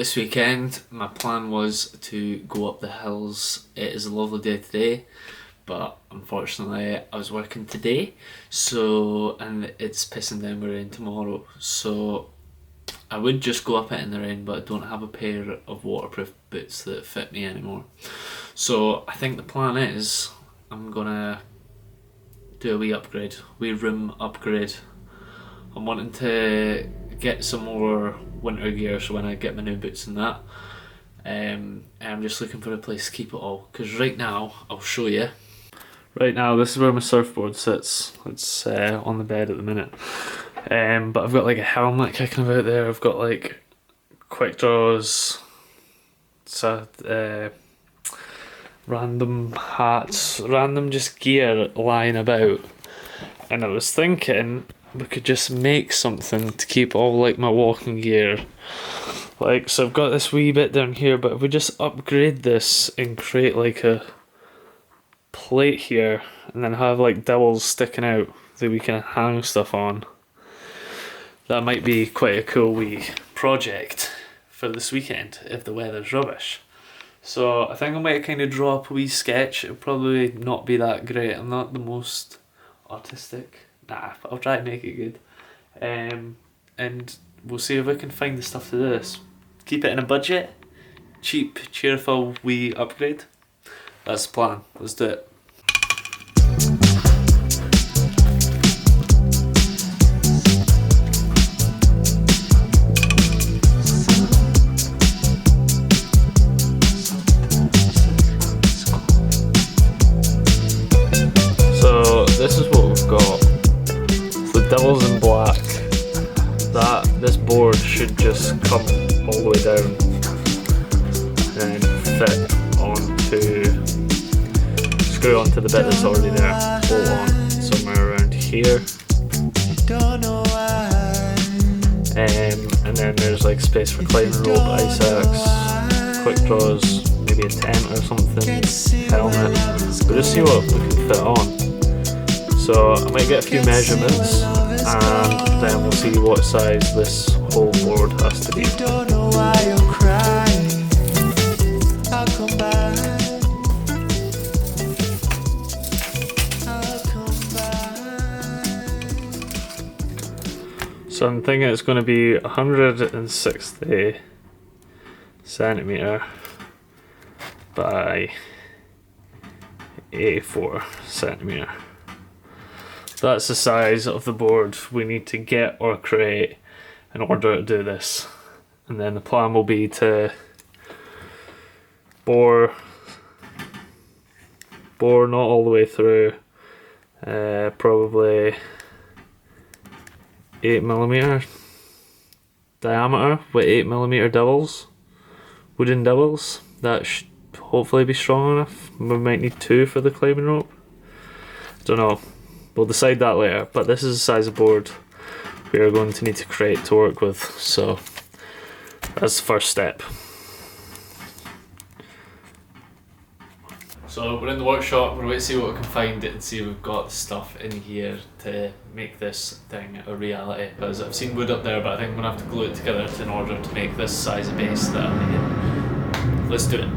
This weekend, my plan was to go up the hills. It is a lovely day today, but unfortunately I was working today, and it's pissing down with rain tomorrow. So I would just go up it in the rain, but I don't have a pair of waterproof boots that fit me anymore. So I think the plan is I'm gonna do a wee room upgrade. I'm wanting to get some more winter gear so when I get my new boots and that. And I'm just looking for a place to keep it all, because right now, I'll show you. Right now, this is where my surfboard sits. It's on the bed at the minute. But I've got like a helmet kicking about there. I've got like quickdraws, random hats, random just gear lying about. And I was thinking we could just make something to keep all like my walking gear. Like, so I've got this wee bit down here, but if we just upgrade this and create like a plate here and then have like dowels sticking out that we can hang stuff on, that might be quite a cool wee project for this weekend if the weather's rubbish. So I think I might kind of draw up a wee sketch. It'll probably not be that great. I'm not the most artistic. Nah, but I'll try to make it good. And we'll see if we can find the stuff to do this. Keep it in a budget. Cheap, cheerful wee upgrade. That's the plan. Let's do it. So this is what we've got. The devil's in black. This board should just come all the way down and fit screw onto the bit that's already there. Bolt on somewhere around here. And then there's like space for climbing rope, ice axe, quick draws, maybe a tent or something, helmet. We'll just see what we can fit on. So I might get a few measurements and then we'll see what size this whole board has to be. So I'm thinking it's going to be 160 centimetre by 84 centimetre. That's the size of the board we need to get or create in order to do this. And then the plan will be to bore not all the way through, probably 8mm diameter with 8mm dowels, wooden dowels. That should hopefully be strong enough. We might need 2 for the climbing rope. Don't know. We'll decide that later, but this is the size of board we are going to need to create to work with, so that's the first step. So we're in the workshop, we're going to see what we can find and see if we've got stuff in here to make this thing a reality, because I've seen wood up there, but I think I'm going to have to glue it together in order to make this size of base that I'm needing. Let's do it.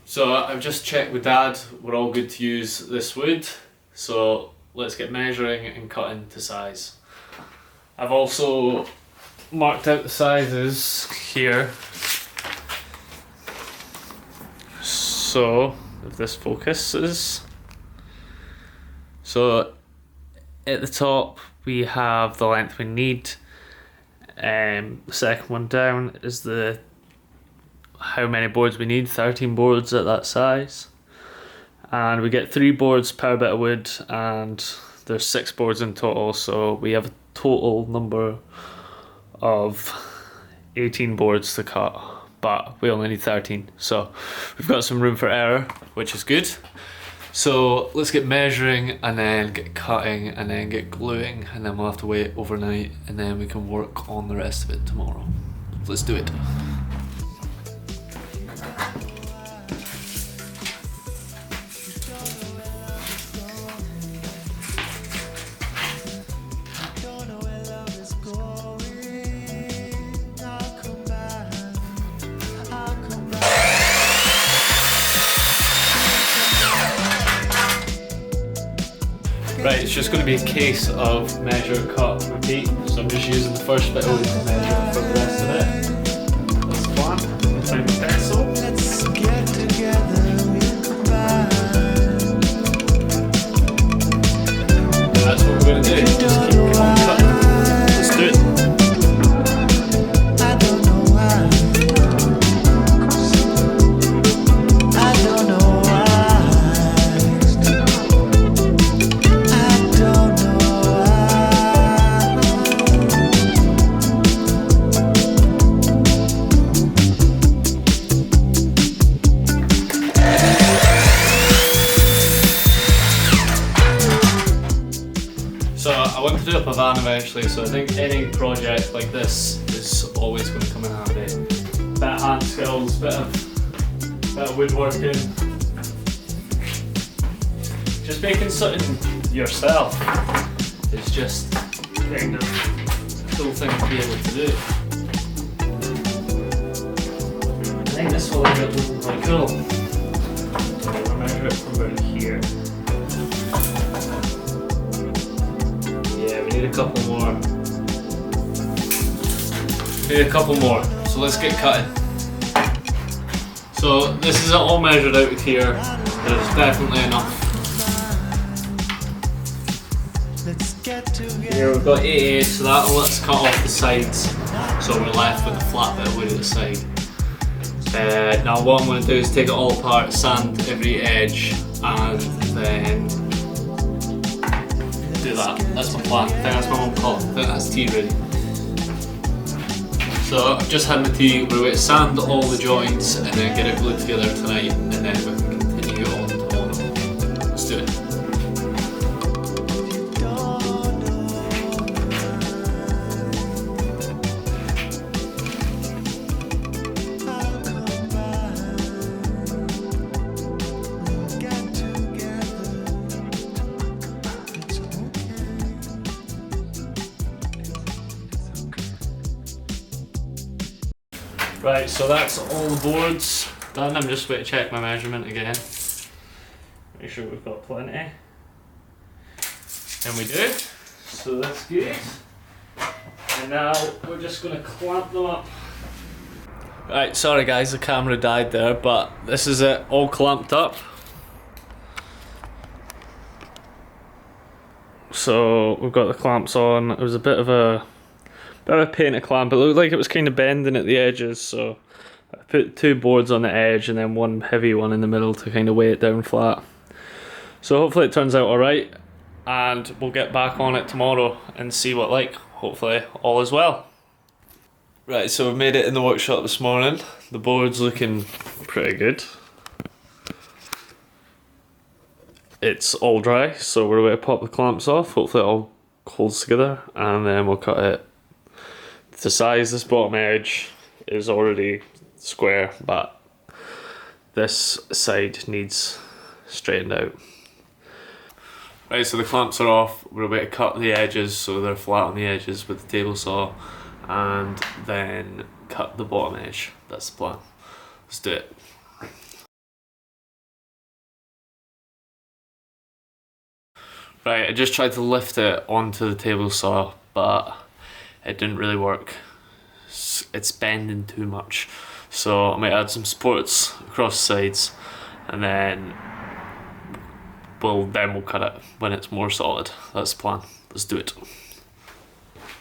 So I've just checked with Dad, we're all good to use this wood, so let's get measuring and cutting to size. I've also marked out the sizes here, so if this focuses. So at the top we have the length we need, the second one down is how many boards we need, 13 boards at that size, and we get 3 boards per bit of wood, and there's 6 boards in total, so we have a total number of 18 boards to cut, but we only need 13, so we've got some room for error, which is good. So let's get measuring and then get cutting and then get gluing, and then we'll have to wait overnight and then we can work on the rest of it tomorrow. Let's do it. Right, it's just going to be a case of measure, cut, repeat. So I'm just using the first bit of to measure for the rest of it. That's the plan. Find the pencil. Let's get together, we'll combine. That's what we're going to do. Just keep on cutting. Let's do it. I want to do up a van eventually, so I think any project like this is always going to come in handy. Bit of hand skills, bit of woodworking. Just making something yourself is just kind of a cool thing to be able to do. I think this will end up looking quite cool. So I'll measure it from about here. Need a couple more. Need a couple more. So let's get cutting. So this is all measured out here. There's definitely enough. Here we've got 88, so that'll let's cut off the sides. So we're left with a flat bit of wood at the side. Now what I'm going to do is take it all apart, sand every edge, and then do that. That's my plan. I think that's my mum called. I think that's tea ready. So I've just had my tea. We're going to sand all the joints and then get it glued together tonight, and then we can continue on tomorrow. Let's do it. Right, so that's all the boards done. I'm just going to check my measurement again. Make sure we've got plenty. And we do. So that's good. And now we're just going to clamp them up. Right, sorry guys, the camera died there, but this is it, all clamped up. So we've got the clamps on. It was a bit of a pain to clamp. It looked like it was kind of bending at the edges, so I put two boards on the edge and then one heavy one in the middle to kind of weigh it down flat. So hopefully it turns out alright, and we'll get back on it tomorrow and see what like. Hopefully all is well. Right, so we made it in the workshop this morning. The board's looking pretty good. It's all dry, so we're going to pop the clamps off. Hopefully it all holds together, and then we'll cut it to size. This bottom edge is already square, but this side needs straightened out. Right, so the clamps are off. We're about to cut the edges so they're flat on the edges with the table saw, and then cut the bottom edge. That's the plan. Let's do it. Right, I just tried to lift it onto the table saw, but it didn't really work. It's bending too much. So I might add some supports across the sides, and then we'll cut it when it's more solid. That's the plan. Let's do it.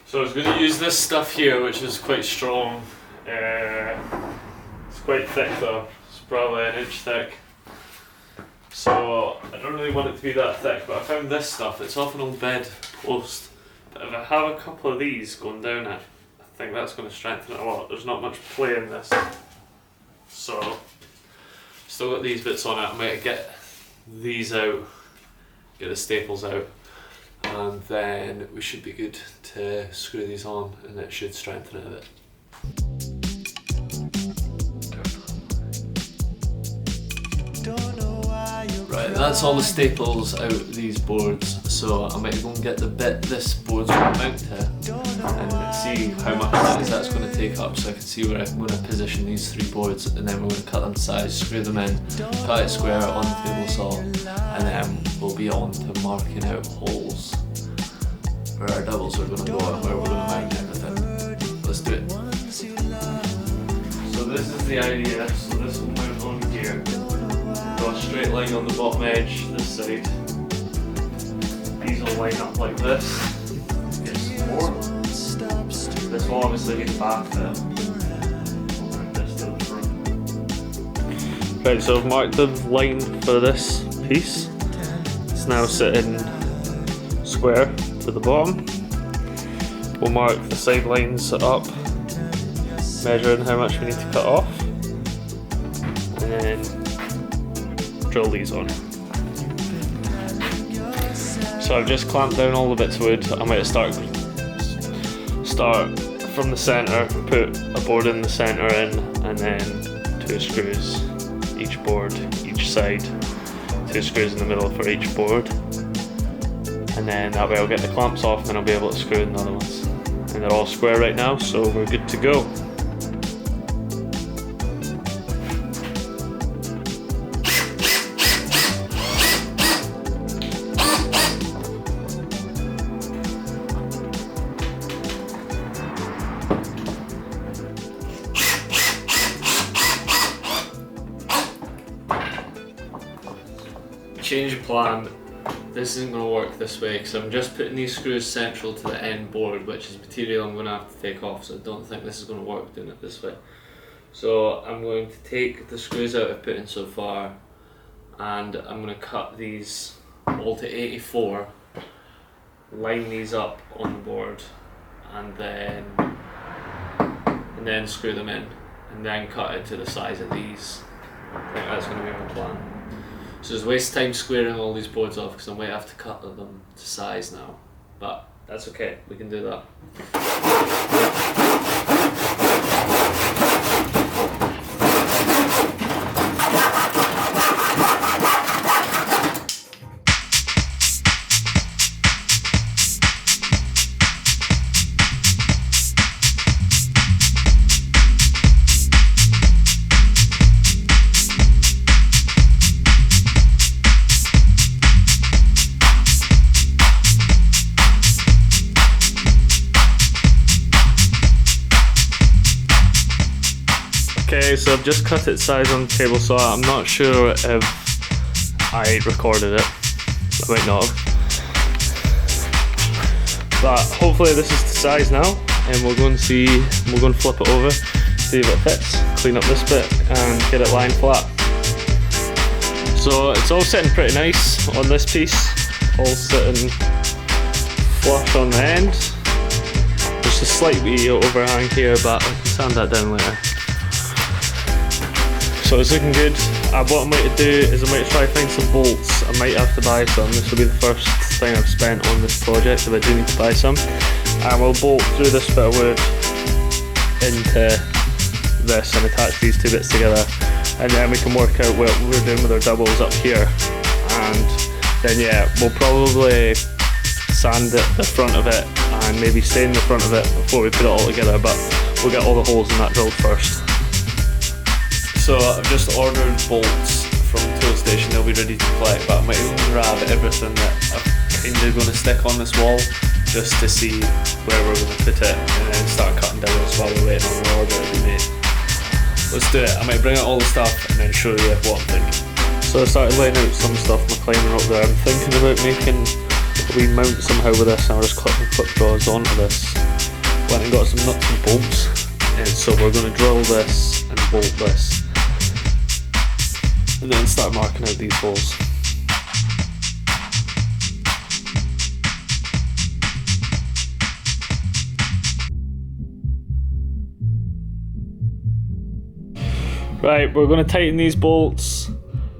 So I was going to use this stuff here, which is quite strong. It's quite thick though. It's probably an inch thick. So I don't really want it to be that thick, but I found this stuff. It's off an old bed post. But if I have a couple of these going down it, I think that's going to strengthen it a lot. There's not much play in this. So still got these bits on it. I might get these out, get the staples out, and then we should be good to screw these on, and it should strengthen it a bit. Right, that's all the staples out of these boards, so I might go and get the bit this board's going to mount to and see how much that's going to take up, so I can see where I'm going to position these 3 boards, and then we're going to cut them to size, screw them in, cut it square on the table saw, and then we'll be on to marking out holes where our doubles are going to go and where we're going to mount everything. Let's do it. So this is the idea, so this will mount on here. Draw a straight line on the bottom edge, this side. These will line up like this. Get some more. This will obviously get back there. This to the front. Right, so I've marked the line for this piece. It's now sitting square to the bottom. We'll mark the side lines up, measuring how much we need to cut off, and then drill these on. So I've just clamped down all the bits of wood. I might start from the centre, put a board in the centre in, and then 2 screws each board, each side, 2 screws in the middle for each board, and then that way I'll get the clamps off and I'll be able to screw in the other ones. And they're all square right now, so we're good to go. Change of plan. This isn't going to work this way because I'm just putting these screws central to the end board, which is material I'm going to have to take off, so I don't think this is going to work doing it this way. So I'm going to take the screws out I've put in so far, and I'm going to cut these all to 84, line these up on the board, and then screw them in, and then cut it to the size of these. I think that's going to be my plan. So it's a waste of time squaring all these boards off because I might have to cut them to size now, but that's okay, we can do that. Okay, so I've just cut it size on the table saw. I'm not sure if I recorded it. I might not have. But hopefully this is the size now, and we'll go and see, we'll go and flip it over, see if it fits, clean up this bit and get it lying flat. So it's all sitting pretty nice on this piece, all sitting flush on the end. There's a slight wee overhang here, but I can sand that down later. So it's looking good. What I might do is I might try to find some bolts. I might have to buy some. This will be the first thing I've spent on this project if I do need to buy some. And we'll bolt through this bit of wood into this and attach these 2 bits together. And then we can work out what we're doing with our doubles up here. And then yeah, we'll probably sand the front of it and maybe stain the front of it before we put it all together, but we'll get all the holes in that drilled first. So I've just ordered bolts from the tool station, they'll be ready to collect, but I might even grab everything that I'm kind of going to stick on this wall just to see where we're going to put it, and then start cutting doubles while we're waiting on the order to be made. Let's do it. I might bring out all the stuff and then show you what I'm thinking. So I started laying out some stuff, my climbing rope there. I'm thinking about making a wee mount somehow with this, and I'll just clipping quickdraws onto this. Went and got some nuts and bolts, and so we're going to drill this and bolt this, and then start marking out these holes. Right, we're going to tighten these bolts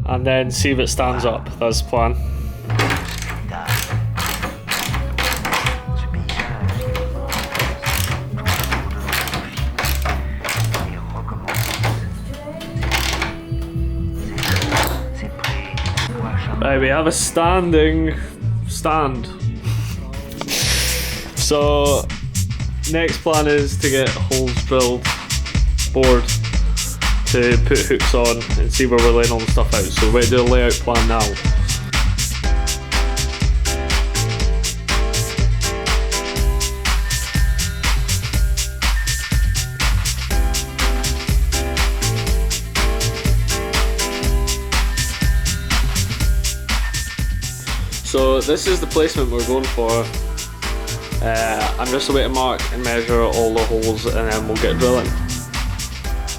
and then see if it stands up. That's the plan. Right, we have a standing stand. So next plan is to get holes drilled, bored, to put hooks on and see where we're laying all the stuff out. So we're going to do a layout plan now. So this is the placement we're going for. I'm just away to mark and measure all the holes and then we'll get drilling.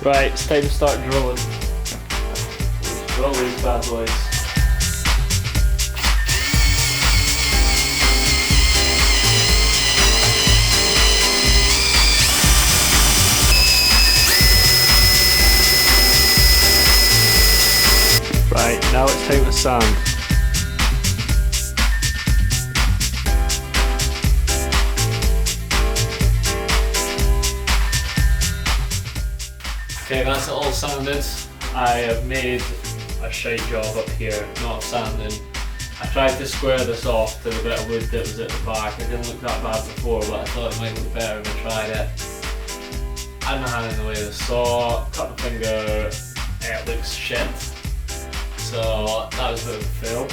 Right, it's time to start drilling. Let's drill these bad boys. Right, now it's time to sand. Okay, that's it all sanded. I have made a shite job up here, not sanding. I tried to square this off to the bit of wood that was at the back. It didn't look that bad before, but I thought it might look better if I tried it. I had my hand in the way of the saw, cut my finger, it looks shit. So that was a bit of a fail.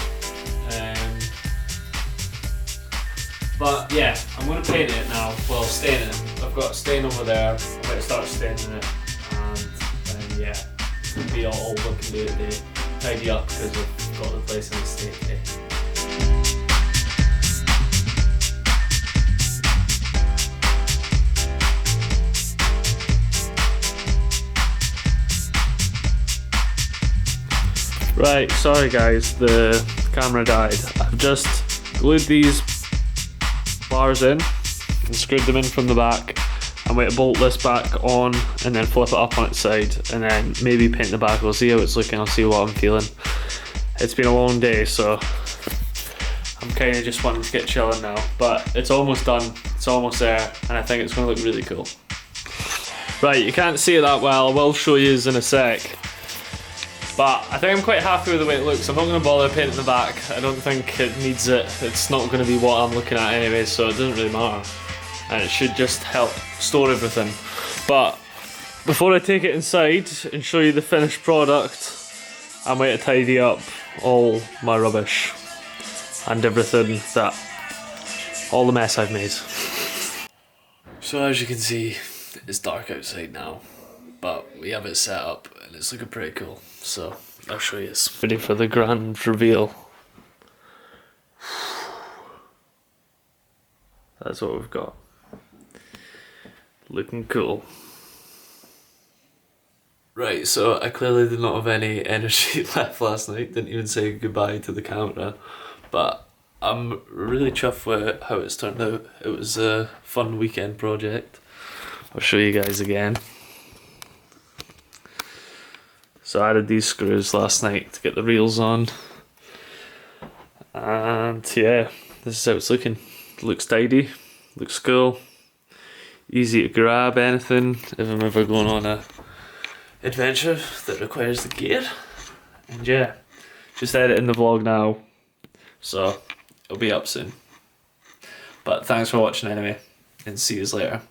But yeah, I'm going to paint it now. Well, stain it. I've got a stain over there. I'm going to start staining it. And yeah, it'll be all looking good today. Tidy up because we've got the place in the state today. Right, sorry guys, the camera died. I've just glued these bars in and screwed them in from the back. I'm going to bolt this back on and then flip it up on its side and then maybe paint the back. We'll see how it's looking, I'll see what I'm feeling. It's been a long day, so I'm kind of just wanting to get chilling now, but it's almost done, it's almost there, and I think it's going to look really cool. Right, you can't see it that well, I will show you in a sec. But I think I'm quite happy with the way it looks. I'm not going to bother painting the back. I don't think it needs it. It's not going to be what I'm looking at anyway, so it doesn't really matter. And it should just help store everything. But before I take it inside and show you the finished product, I'm going to tidy up all my rubbish and everything all the mess I've made. So as you can see, it's dark outside now, but we have it set up and it's looking pretty cool. So I'll show you. Ready for the grand reveal. That's what we've got. Looking cool. Right, so I clearly did not have any energy left last night. Didn't even say goodbye to the camera. But I'm really chuffed with how it's turned out. It was a fun weekend project. I'll show you guys again. So I added these screws last night to get the reels on. And yeah, this is how it's looking. Looks tidy, looks cool. Easy to grab anything if I'm ever going on a adventure that requires the gear. And yeah, just editing the vlog now, so it'll be up soon. But thanks for watching anyway, and see you later.